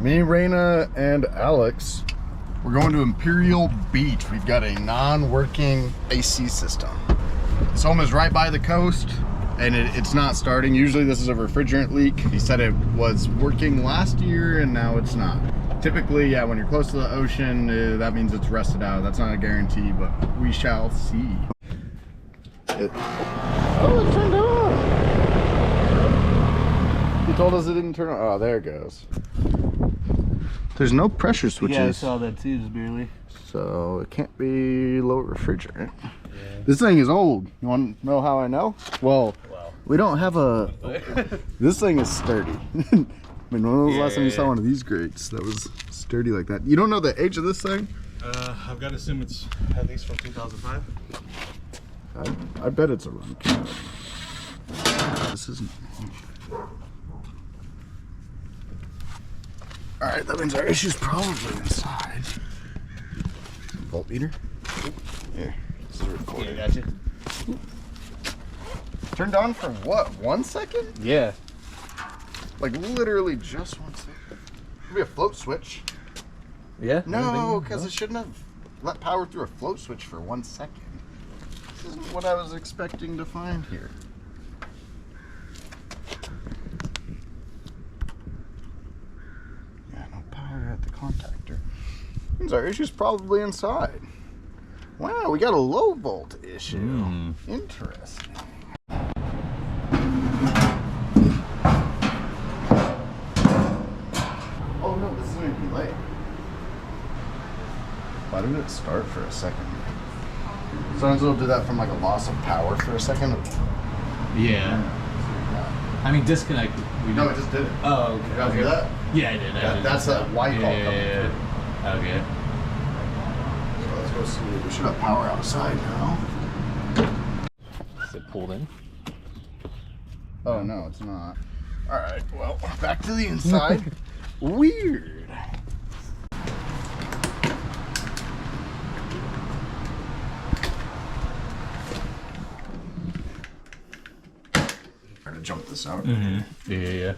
Me, Raina, and Alex, we're going to Imperial Beach. We've got a non-working AC system. This home is right by the coast, and it's not starting. Usually this is a refrigerant leak. He said it was working last year, and now it's not. Typically, yeah, when you're close to the ocean, that means it's rusted out. That's not a guarantee, but we shall see. Oh, it turned on. He told us it didn't turn on. Oh, there it goes. There's no pressure switches. Yeah, I saw that too, just barely. So it can't be low refrigerant. Yeah. This thing is old. You want to know how I know? Well, we don't have a... This thing is sturdy. I mean, when was the last time you saw one of these grates that was sturdy like that? You don't know the age of this thing? I've got to assume it's at least from 2005. I bet it's a run cab. This isn't... Alright, that means our issue's probably inside. Voltmeter? Here, this is recording. Yeah, gotcha. Turned on for what, 1 second? Yeah. Like literally just 1 second. Maybe a float switch. Yeah? No, because it shouldn't have let power through a float switch for 1 second. This isn't what I was expecting to find here. At the contactor. Means our issue's probably inside. Wow, we got a low volt issue. Interesting. Oh no, this is going to be late. Why did it start for a second? Sometimes it'll do that from like a loss of power for a second. Yeah. I mean, disconnect. No, it just did it. Oh, okay. Did you do that? Yeah, I did. That's a white call coming through. Okay. So let's go see. We should have power outside now. Is it pulled in? Oh no, it's not. All right, well, back to the inside. Weird. Try to jump this out. Mm-hmm. Yeah.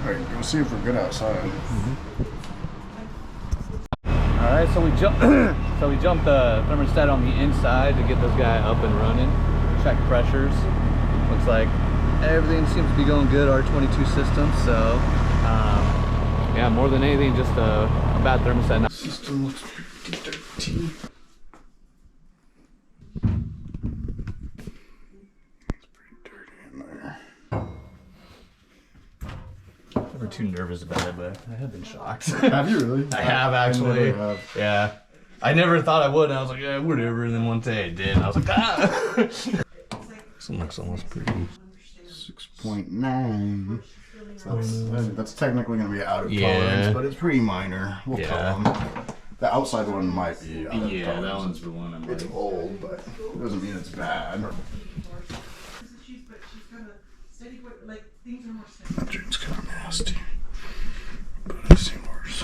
Alright, go see if we're good outside. Alright, so we jumped the thermostat on the inside to get this guy up and running. Check pressures. Looks like everything seems to be going good, R22 system, so yeah, more than anything, just a bad thermostat. System looks pretty dirty. It's pretty dirty in there. Never too nervous about it, but I have been shocked. Have you really? I have actually. I have. Yeah. I never thought I would, and I was like, yeah, whatever. And then one day I did, and I was like, ah. This one looks almost pretty. 6.9. So that's technically going to be out of tolerance, but it's pretty minor. We'll tell them. The outside one might be out of tolerance. That one's the one I'm It's old, but it doesn't mean it's bad. That drink's kind of nasty, but I've seen worse.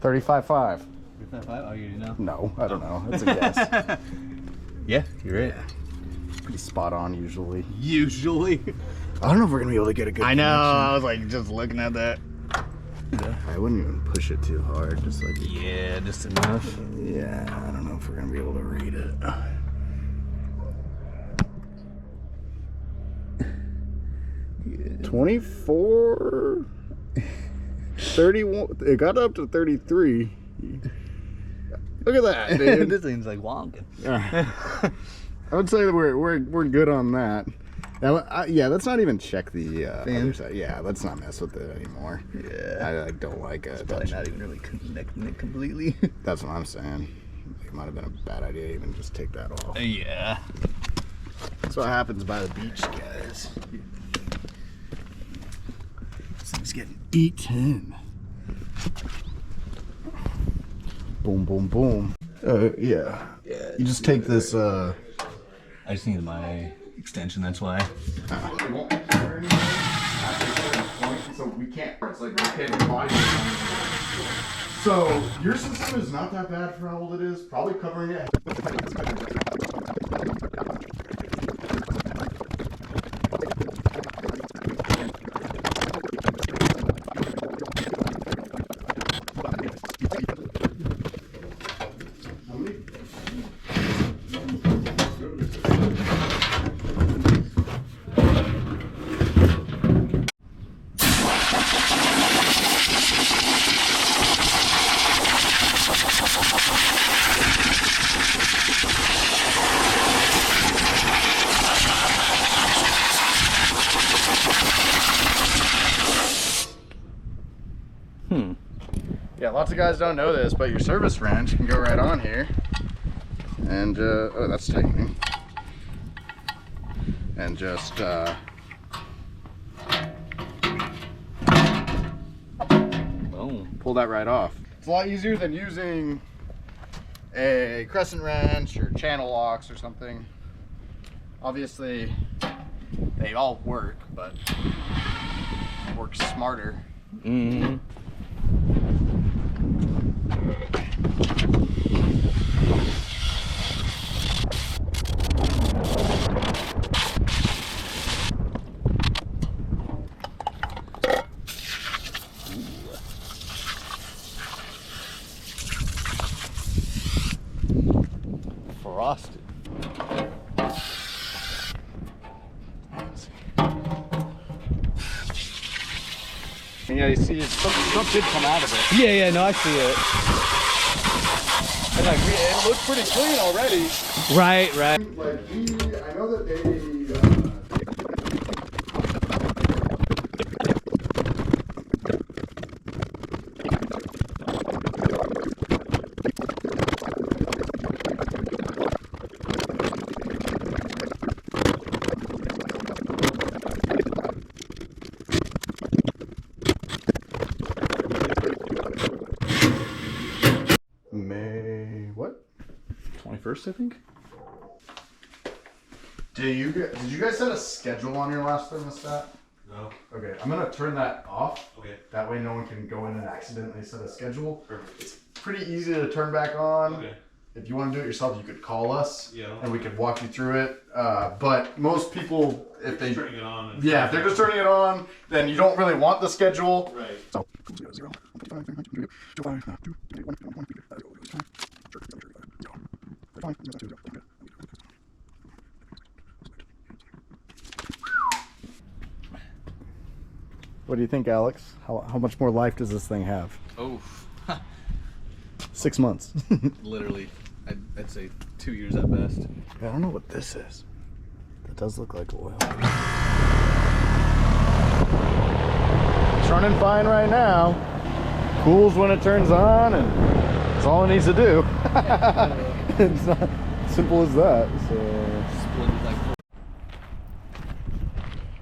35.5. 35? Oh, you know? No, I don't know. That's a guess. Yeah, you're right. Pretty spot on usually. Usually. I don't know if we're gonna be able to get a good I know. connection. I was like just looking at that. Yeah. I wouldn't even push it too hard, just like Yeah, just enough. Yeah, I don't know if we're gonna be able to read it. 24, 31. It got up to 33. Look at that, dude. This thing's like wonking. I would say that we're good on that. Now, yeah, let's not even check the other side. Yeah, let's not mess with it anymore. Yeah, I don't like it. Probably not even really connecting it completely. That's what I'm saying. It might have been a bad idea to even just take that off. Yeah. That's what happens by the beach, guys. This thing's getting eaten. Boom, boom, boom. Yeah. You just take this. I just need my extension. That's why. So we can't. It's like so your system is not that bad for how old it is. Probably covering it. lots of guys don't know this, but your service wrench can go right on here. And, oh, that's tightening. And just, Boom. pull that right off. It's a lot easier than using a crescent wrench or channel locks or something. Obviously, they all work, but it works smarter. Mm-hmm. Frosted. And yeah, you see, stuff did come out of it. Yeah, no, I see it. And like, it looks pretty clean already. Right. Like, I know that they, May, what? 21st, I think. Did you guys set a schedule on your last thermostat? No. Okay, I'm gonna turn that off. Okay. That way no one can go in and accidentally set a schedule. Perfect. It's pretty easy to turn back on. Okay. If you want to do it yourself, you could call us. Yeah. And we could walk you through it. But most people, if they, Turning it on. And yeah, if they're just turning it on, then you don't really want the schedule. Right. So, what do you think, Alex? How much more life does this thing have? Oh, 6 months. literally, I'd say 2 years at best. I don't know what this is. That does look like oil. It's running fine right now. Cools when it turns on, and that's all it needs to do. It's not simple as that. So.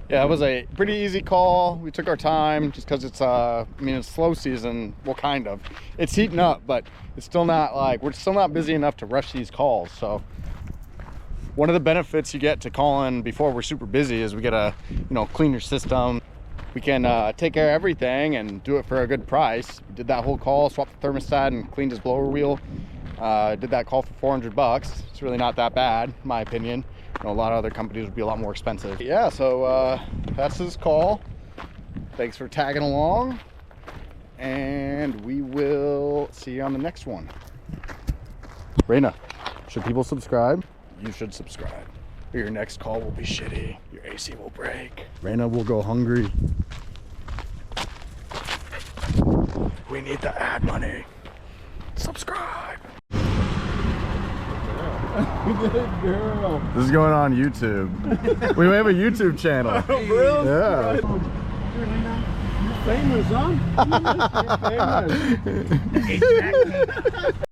Yeah, it was a pretty easy call. We took our time just because it's I mean, it's slow season. Well, kind of. It's heating up, but it's still not like, we're still not busy enough to rush these calls. So one of the benefits you get to calling before we're super busy is we get a, cleaner system. We can take care of everything and do it for a good price. We did that whole call, swapped the thermostat and cleaned his blower wheel. Did that call for $400. It's really not that bad, in my opinion. A lot of other companies would be a lot more expensive. Yeah, so that's his call. Thanks for tagging along, and we will see you on the next one. Raina, should people subscribe? You should subscribe, or your next call will be shitty. Your AC will break. Raina will go hungry. We need the ad money. Subscribe. Good girl. This is going on YouTube. We have a YouTube channel. Oh, really? Yeah. You're famous, huh? You're famous.